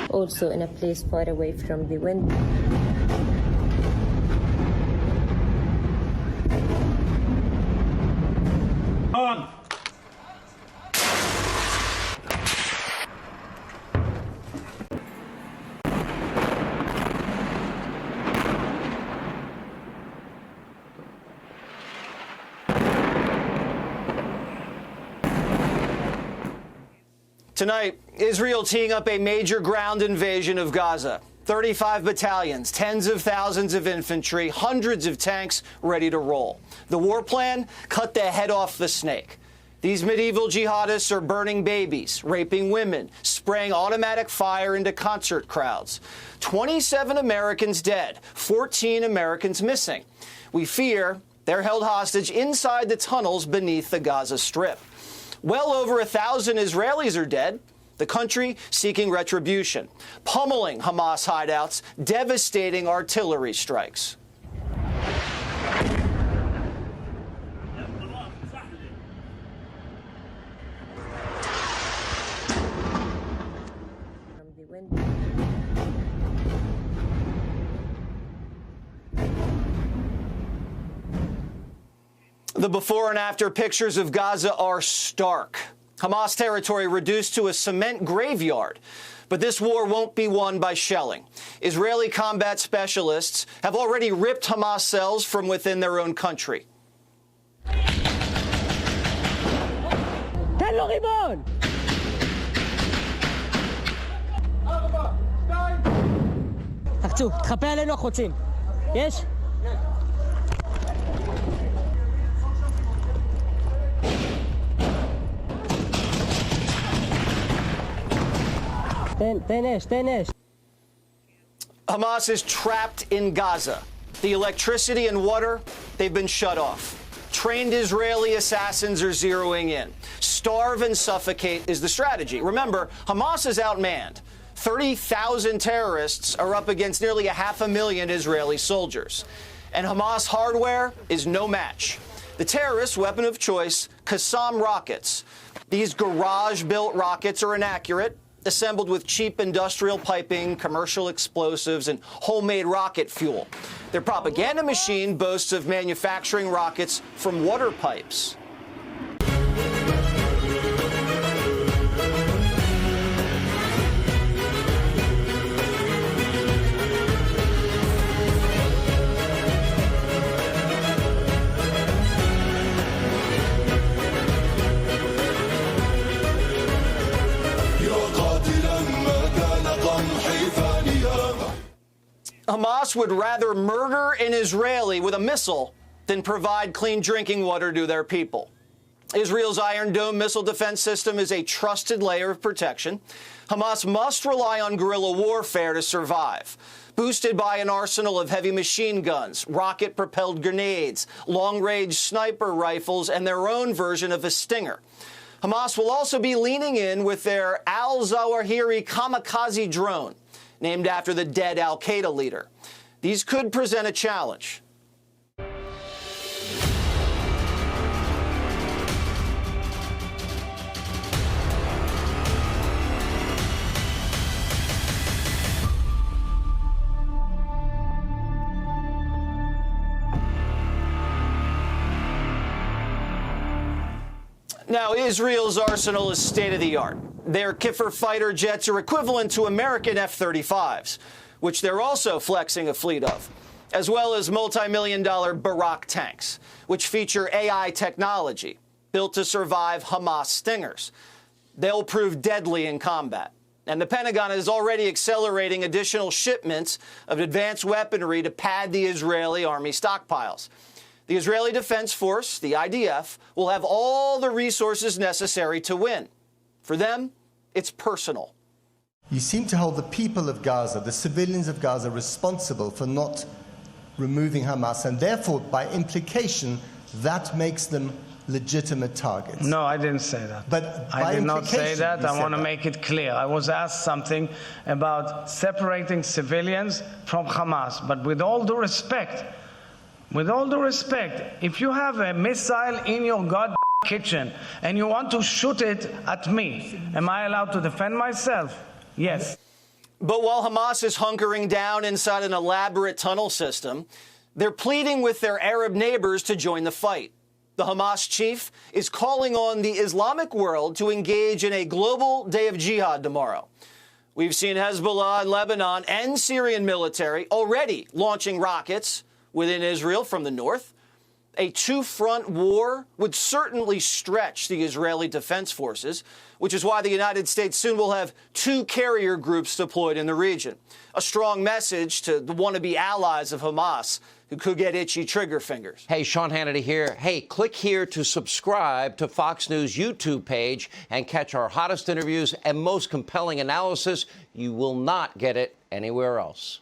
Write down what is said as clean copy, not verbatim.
Also in a place far away from the wind. On. Tonight, Israel teeing up a major ground invasion of Gaza. 35 battalions, tens of thousands of infantry, hundreds of tanks ready to roll. The war plan? Cut the head off the snake. These medieval jihadists are burning babies, raping women, spraying automatic fire into concert crowds. 27 Americans dead, 14 Americans missing. We fear they're held hostage inside the tunnels beneath the Gaza Strip. Well over 1,000 Israelis are dead. The country seeking retribution, pummeling Hamas hideouts, devastating artillery strikes. The before and after pictures of Gaza are stark. Hamas territory reduced to a cement graveyard. But this war won't be won by shelling. Israeli combat specialists have already ripped Hamas cells from within their own country. Hamas is trapped in Gaza. The electricity and water, they've been shut off. Trained Israeli assassins are zeroing in. Starve and suffocate is the strategy. Remember, Hamas is outmanned. 30,000 terrorists are up against nearly 500,000 Israeli soldiers. And Hamas hardware is no match. The terrorists' weapon of choice, Qassam rockets. These garage-built rockets are inaccurate, assembled with cheap industrial piping, commercial explosives, and homemade rocket fuel. Their propaganda machine boasts of manufacturing rockets from water pipes. Hamas would rather murder an Israeli with a missile than provide clean drinking water to their people. Israel's Iron Dome missile defense system is a trusted layer of protection. Hamas must rely on guerrilla warfare to survive, boosted by an arsenal of heavy machine guns, rocket-propelled grenades, long-range sniper rifles, and their own version of a Stinger. Hamas will also be leaning in with their al-Zawahiri kamikaze drone, named after the dead al-Qaeda leader. These could present a challenge. Now, Israel's arsenal is state-of-the-art. Their Kiffer fighter jets are equivalent to American F-35s, which they're also flexing a fleet of, as well as multi-million-dollar Barak tanks, which feature AI technology built to survive Hamas Stingers. They'll prove deadly in combat. And the Pentagon is already accelerating additional shipments of advanced weaponry to pad the Israeli army stockpiles. The Israeli Defense Force, the IDF, will have all the resources necessary to win. For them, it's personal. You seem to hold the people of Gaza, the civilians of Gaza, responsible for not removing Hamas, and therefore, by implication, that makes them legitimate targets. No, I didn't say that. But I did not say that. I want to make it clear. I was asked something about separating civilians from Hamas. But with all due respect, if you have a missile in your kitchen and you want to shoot it at me, am I allowed to defend myself? Yes. But while Hamas is hunkering down inside an elaborate tunnel system, they're pleading with their Arab neighbors to join the fight. The Hamas chief is calling on the Islamic world to engage in a global day of jihad tomorrow. We've seen Hezbollah in Lebanon and Syrian military already launching rockets within Israel from the north. A two-front war would certainly stretch the Israeli Defense Forces, which is why the United States soon will have 2 carrier groups deployed in the region. A strong message to the wannabe allies of Hamas who could get itchy trigger fingers. Hey, Sean Hannity here. Hey, click here to subscribe to Fox News YouTube page and catch our hottest interviews and most compelling analysis. You will not get it anywhere else.